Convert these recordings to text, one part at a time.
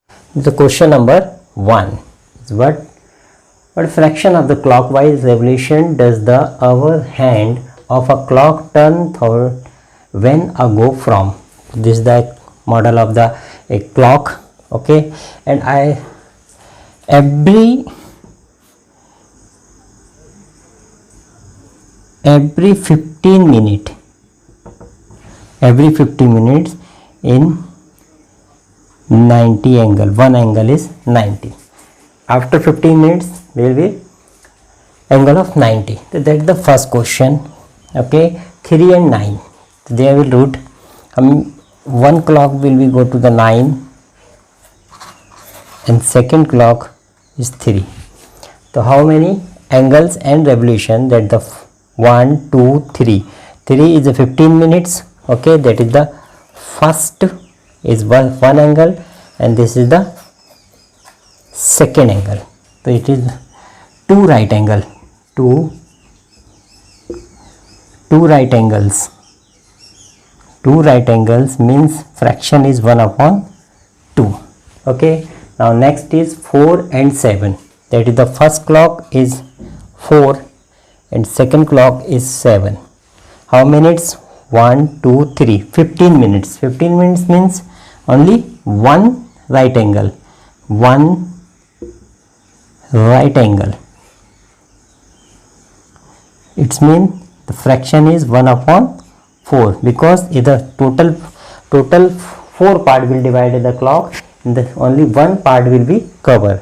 The question number 1 is what fraction of the clockwise revolution does the hour hand of a clock turn when a go from? This is the model of the a clock. Okay, and every 15 minutes in 90 angle, one angle is 90. After 15 minutes there will be angle of 90. So that's the first question. Okay, 3 and 9, so they will root. One clock will be go to the 9 and second clock is 3. So how many angles and revolution? That the 1 2 3 is a 15 minutes. Okay, that is the first is one angle and this is the second angle. So it is two right angles means fraction is 1/2. Okay, now next is 4 and 7. That is the first clock is 4 and second clock is 7. How minutes? 1 2 3 15 minutes. 15 minutes means only one right angle, it means the fraction is 1/4 because the total 4 part will divide the clock and only one part will be covered.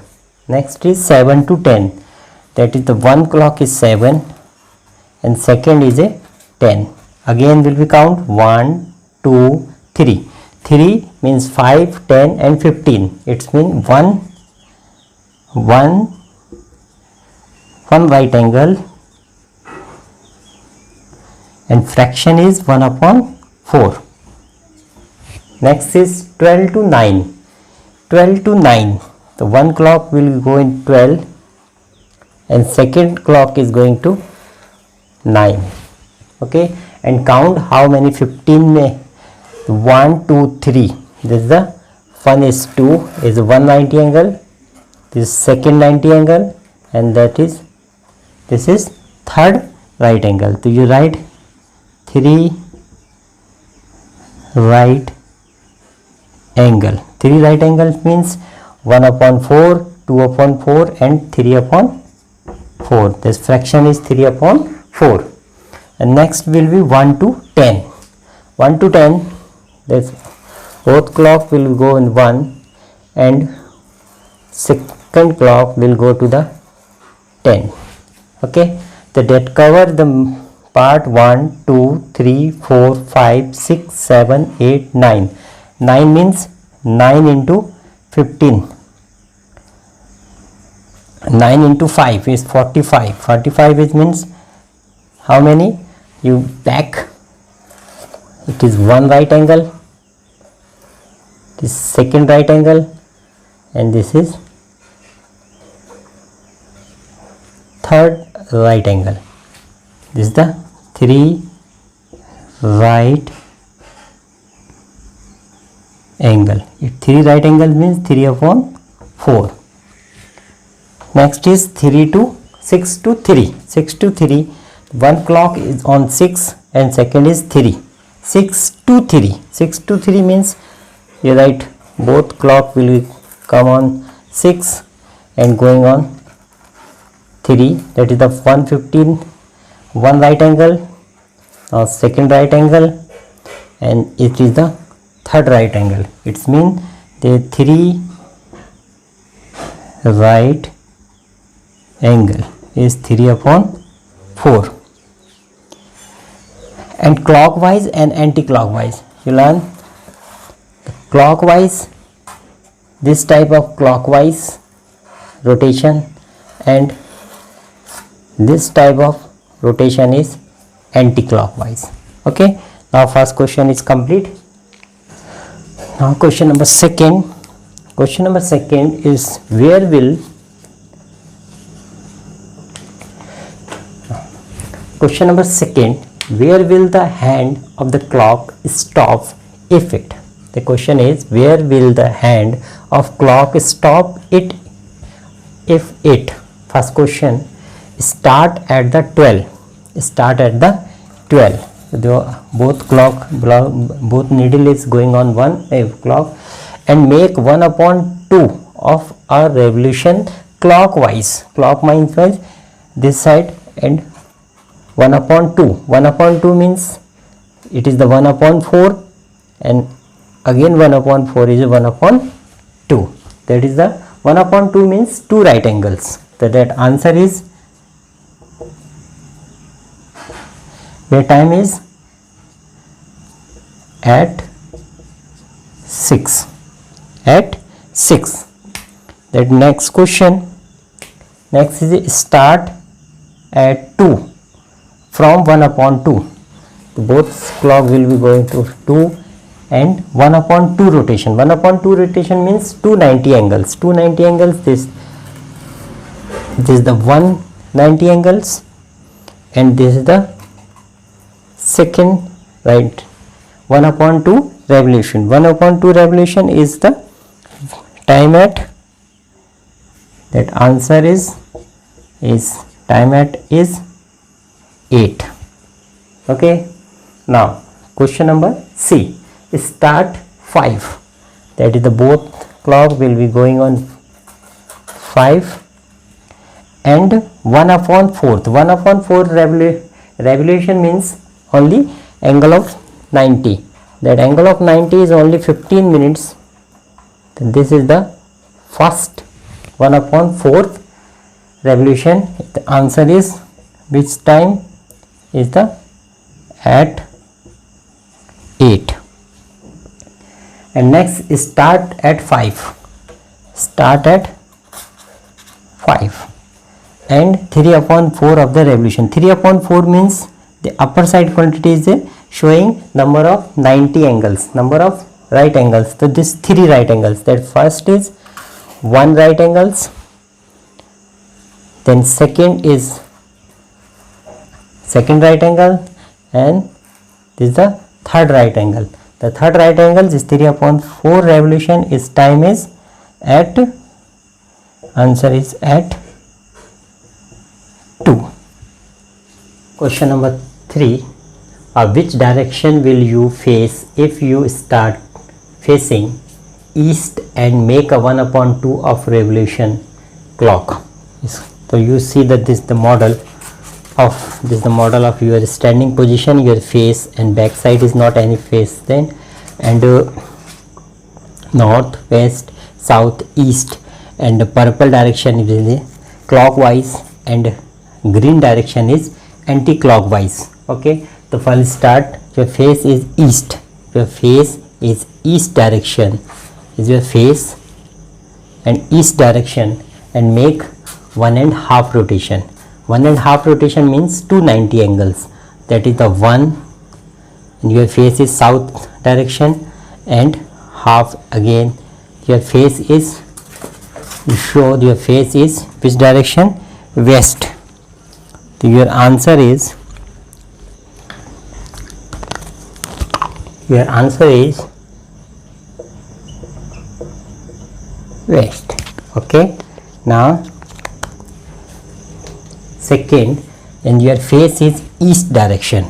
Next is 7 to 10. That is the one clock is 7 and second is a 10. Again will be count 1 2 3. 3 means 5 10 and 15. It means one right angle and fraction is 1/4. Next is 12 to 9. 12 to 9. The one clock will go in 12 and second clock is going to 9. Okay, and count how many 15 may 1 2 3. This is the one is 2 is 190 angle, this second 90 angle, and this is third right angle. So you write 3 right angle. 3 right angles means 1/4, 2/4 and 3/4. This fraction is 3/4. And next will be 1 to 10. 1 to 10, this both clock will go in 1 and second clock will go to the 10. Okay, that cover the part 1 2 3 4 5 6 7 8 9. 9 means 9 into 15. 9 into 5 is 45. 45 is means how many? You back, it is one right angle, this second right angle, and this is third right angle. This is the 3 right angle. If 3 right angle means 3/4. Next is 3 to 6 to 3. 6 to 3. One clock is on 6 and second is 3. 6 to 3. 6 to 3 means you write both clock will come on 6 and going on 3. That is the 115 one right angle, second right angle, and it is the third right angle. It means the 3 right angle is 3/4. And clockwise and anti-clockwise, you learn clockwise, this type of clockwise rotation, and this type of rotation is anti-clockwise. Okay, now first question is complete. Now question number second. Question number second is where will the hand of the clock stop if it? The question is where will the hand of clock stop it if it, first question, start at the 12. Both needle is going on one clock, and make 1/2 of a revolution clockwise this side, and 1/2. 1/2 means it is the 1/4, and again 1/4 is 1/2. That is the 1/2 means 2 right angles. So that answer is, your time is at 6. That next question, next is start at 2 from 1/2. Both clock will be going to 2 and 1/2 rotation. 1/2 rotation means 290 angles. 290 angles. This is the 190 angles, and this is the second, right? 1/2 revolution. 1/2 revolution is the time at, that answer is time at is 8. Okay. Now question number C, start 5. That is the both clock will be going on 5 and 1/4. 1/4 revolution means only angle of 90. That angle of 90 is only 15 minutes. Then this is the first 1/4 revolution. The answer is, which time is the at 8. And next start at 5. Start at 5 and 3/4 of the revolution. 3/4 means the upper side quantity is showing number of 90 angles, number of right angles. So this 3 right angles. That first is 1 right angles, then second is second right angle, and this is the third right angle. The third right angle is 3/4 revolution. Its time is at, answer is at 2. Question number 3, which direction will you face if you start facing east and make a 1/2 of revolution clock? So you see that this is the model of your standing position, your face and back side is not any face then, and north, west, south, east, and the purple direction is clockwise and green direction is anti-clockwise. Okay, the first start, your face is east, your face is east direction, is your face and east direction, and make 1.5 rotation. 1.5 rotation means 290 angles. That is the 1, and your face is south direction, and half again your face is, you show your face is which direction? West. So your answer is west. Okay. Now second, and your face is east direction.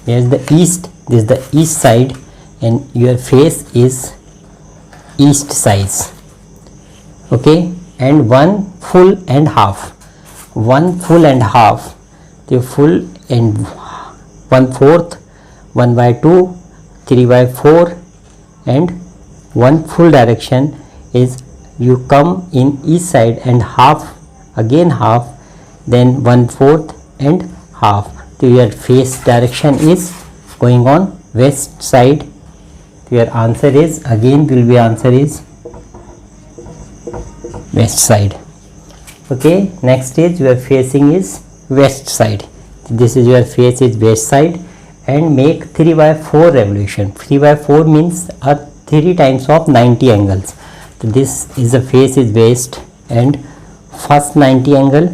Here is the east, this is the east side, and your face is east side. Okay, and 1 full and half. 1 full and half. The full and 1/4, 1/2, 3/4, and 1 full direction is you come in east side, and half, again half, then 1/4 and half. So your face direction is going on west side. Your answer is, again will be answer is west side. Okay, next is your facing is west side. This is your face is west side, and make 3/4 revolution. 3/4 means 3 times of 90 angles. So this is the face is west, and first 90 angle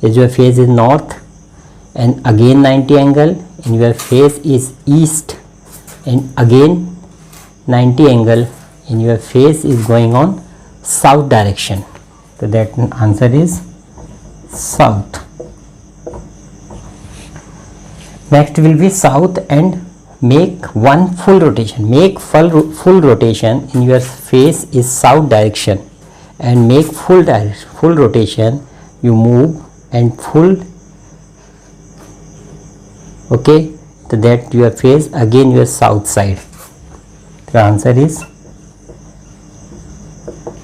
is your face is north, and again 90 angle, and your face is east, and again 90 angle in your face is going on south direction. So that answer is south. Next will be south and make one full rotation. Make full rotation in your face is south direction, and make full rotation you move and full. Okay, so that your face again your south side. The answer is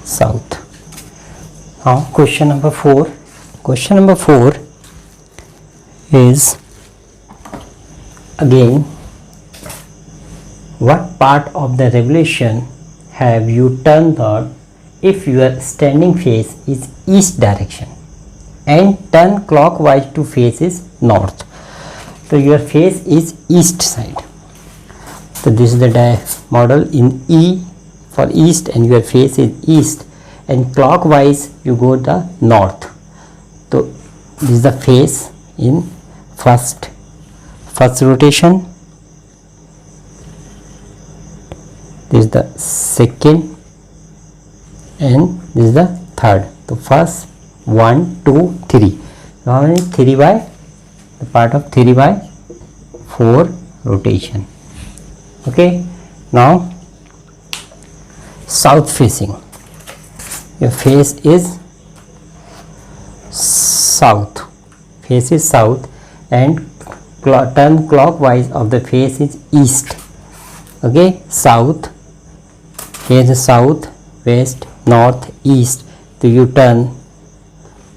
south. Now question number 4. Question number 4 is again, what part of the revolution have you turned the if your standing face is east direction and turn clockwise to face is north? So your face is east side. So this is the model in E for east, and your face is east, and clockwise you go the north. So this is the face in first rotation. This is the second, and this is the third. So first 1 2 3. So how many? 3 by the part of 3 by 4 rotation. Okay, now south facing. Your face is south. Face is south, and turn clockwise of the face is east. Okay, south. Here is south, west, north, east. So you turn.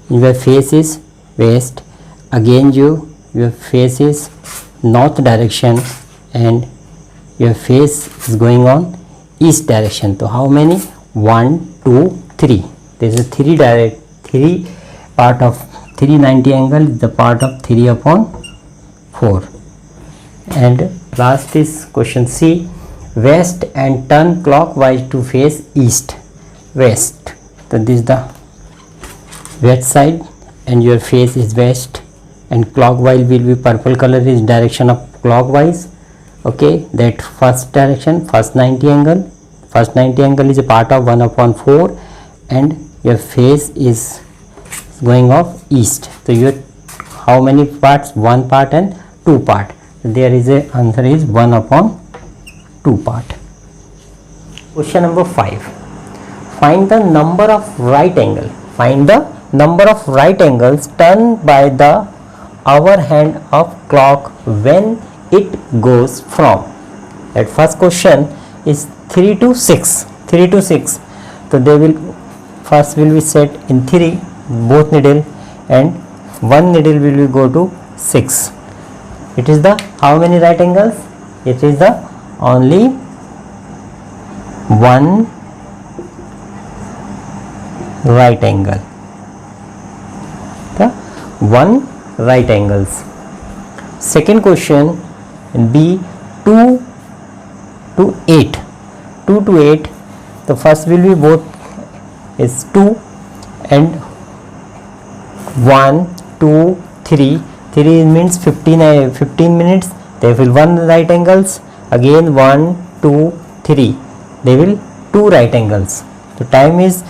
Your face is west. Again your face is north direction, and your face is going on east direction. So how many? 1 2 3. There is a 3 part of 390 angle is the part of 3 upon 4. And last is question C. West and turn clockwise to face east. West. So this is the west side, and your face is west, and clockwise will be purple color is direction of clockwise. Okay, that first direction, first 90 angle. First 90 angle is a part of 1 upon 4, and your face is going off east. So your how many parts? 1 part and 2 part. There is a answer is 1 upon 2 part. Question number 5. Find the number of right angle. Find the number of right angles turned by the hour hand of clock when it goes from. That first question is 3 to 6. 3 to 6. So they will first will be set in 3 both needle, and one needle will be go to 6. It is the how many right angles? It is the only one right angle. The one right angles. Second question in B, 2 to 8. 2 to 8. The first will be both is 2 and 1 2 3. 3 means 15 minutes. They will 1 right angles. Again 1 2 3. They will 2 right angles. The time is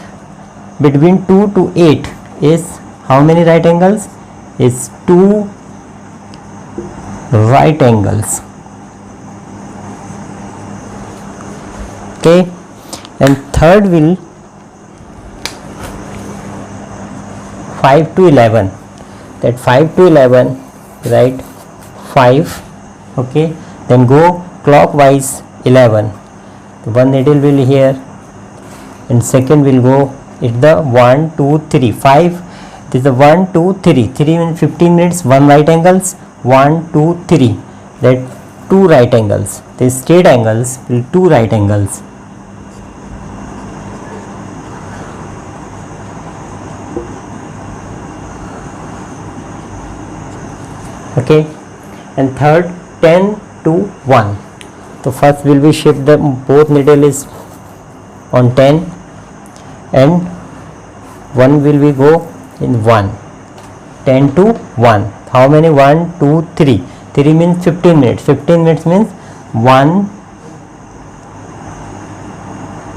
between 2 to 8 is how many right angles? Is 2 right angles. Okay, and third will 5 to 11. That 5 to 11, right? 5. Okay, then go clockwise 11. One needle will here, and second will go. It's the 1 2 3 5. This is the 1 2 3. 3 means 15 minutes. 1 right angles. 1 2 3. That 2 right angles. These straight angles will 2 right angles. Okay, and third 10 to 1. So first will be shift the both needle is on 10, and one will be go in 1. 10 to 1. How many? 1 2 3. 3 means 15 minutes. 15 minutes means 1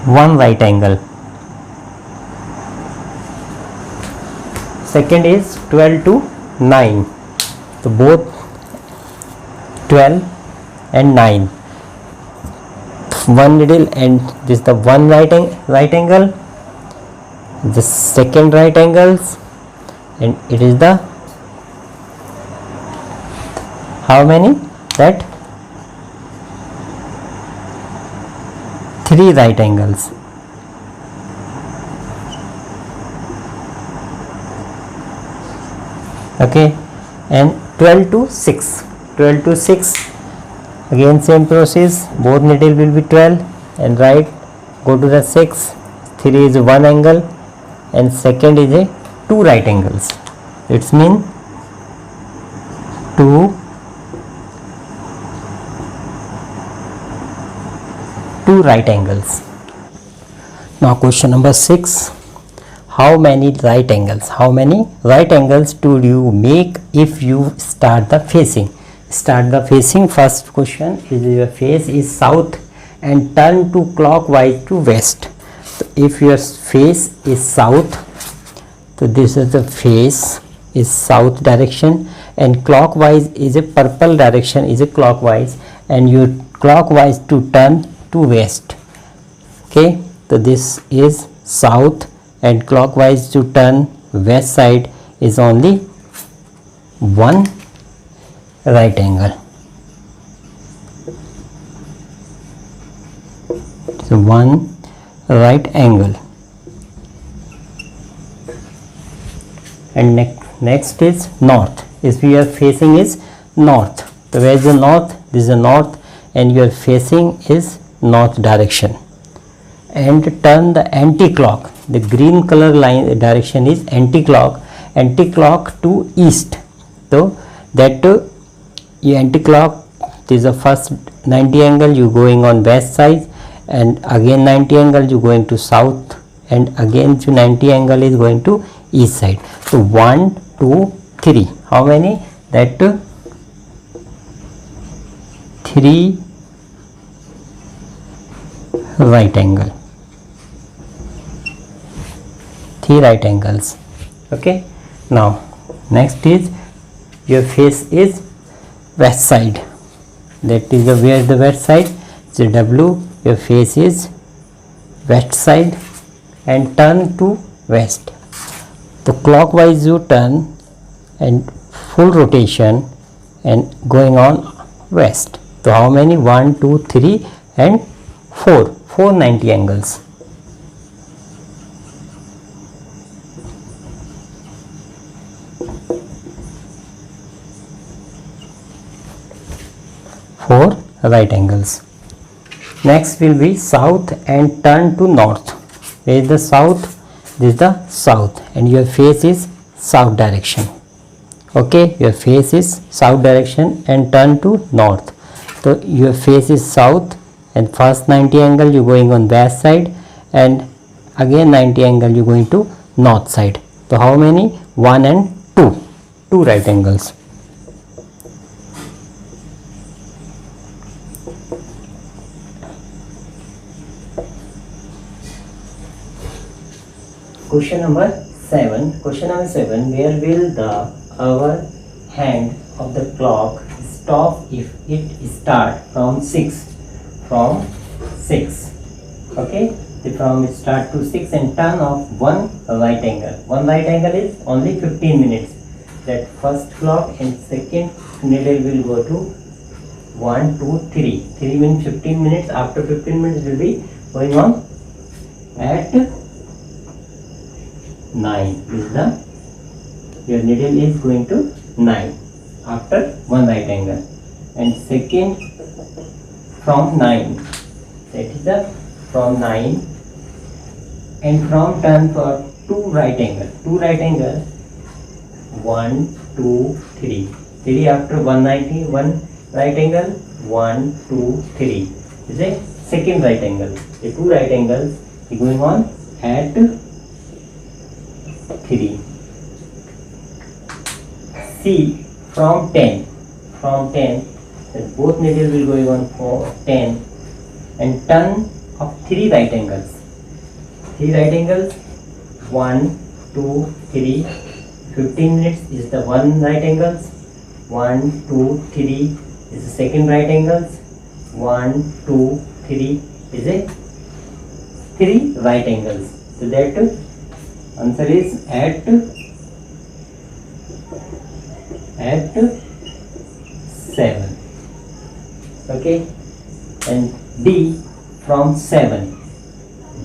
one right angle. Second is 12 to 9. So both 12 and 9. One needle, and this is the one right angle, the second right angles, and it is the how many, that 3 right angles. Okay, and 12 to 6, 12 to 6, again same process, both needle will be 12 and right, go to the 6, 3 is one angle and second is a 2 right angles. It's mean 2 right angles. Now question number 6, how many right angles do you make if you start the facing? First question is, your face is south and turn to clockwise to west. So if your face is south, so this is the face is south direction, and clockwise is a purple direction, is a clockwise, and you clockwise to turn to west. Okay, so this is south and clockwise to turn west side is only one right angle. So one right angle. And next is north. If your facing is north, so where is the north? This is the north, and your facing is north direction, and turn the anti-clock. The green color line direction is anti-clock to east. So that you anti-clock, this is the first 90 angle, you going on west side, and again 90 angle you going to south, and again to 90 angle is going to east side. So 1 2 3, how many? That 3 right angle, 3 right angles. Okay, now next is your face is west side, that is the where the west side, so W, your face is west side and turn to west. So clockwise you turn and full rotation and going on west. So how many? 1 2 3 and 4 90 angles. Four right angles. Next will be south and turn to north. Where is the south? This is the south, and your face is south direction. Okay, your face is south direction and turn to north. So your face is south, and first 90 angle you going on west side, and again 90 angle you going to north side. So how many? 1 and 2 right angles. Question number 7. Where will the hour hand of the clock stop if it start from 6? Okay, from start to 6 and turn off one right angle. One right angle is only 15 minutes. That first clock and second needle will go to 1 2 3. 3 means 15 minutes. After 15 minutes will be going on at 9. Is the your needle is going to 9 after one right angle, and second from 9, that is the from 9, and from turn for 2 right angle. 1 2 3. 3 after 190, one right angle, 1 2 3 is a second right angle. The 2 right angles is going on at 3. C from 10, then both needle will going on for 10 and turn of three right angles. Three right angles, 1, 2, 3. 15 minutes is the one right angles. 1, 2, 3 is the second right angles. 1, 2, 3 is a three right angles. So that answer is at 7. Okay, and D from 7.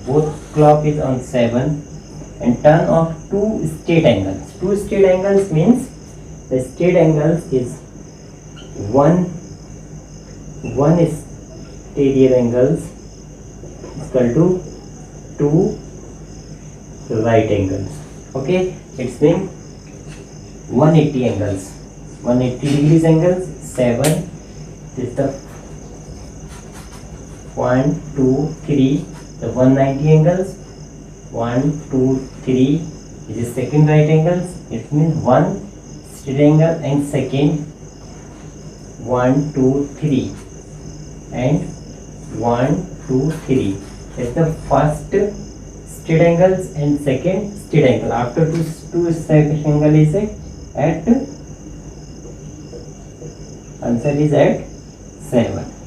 Both clock is on 7 and turn off two straight angles. Two straight angles means the straight angles is one is stereo angles equal to two right angles. Okay, it's mean 180 angles. 180 degrees angles. 7 is the 1, 2, 3. The 190 angles. 1, 2, 3 is the second right angles. It means one straight angle and second 1, 2, 3 and 1, 2, 3. That's the first straight angles and second straight angle. After two straight angle is at answer is at 7.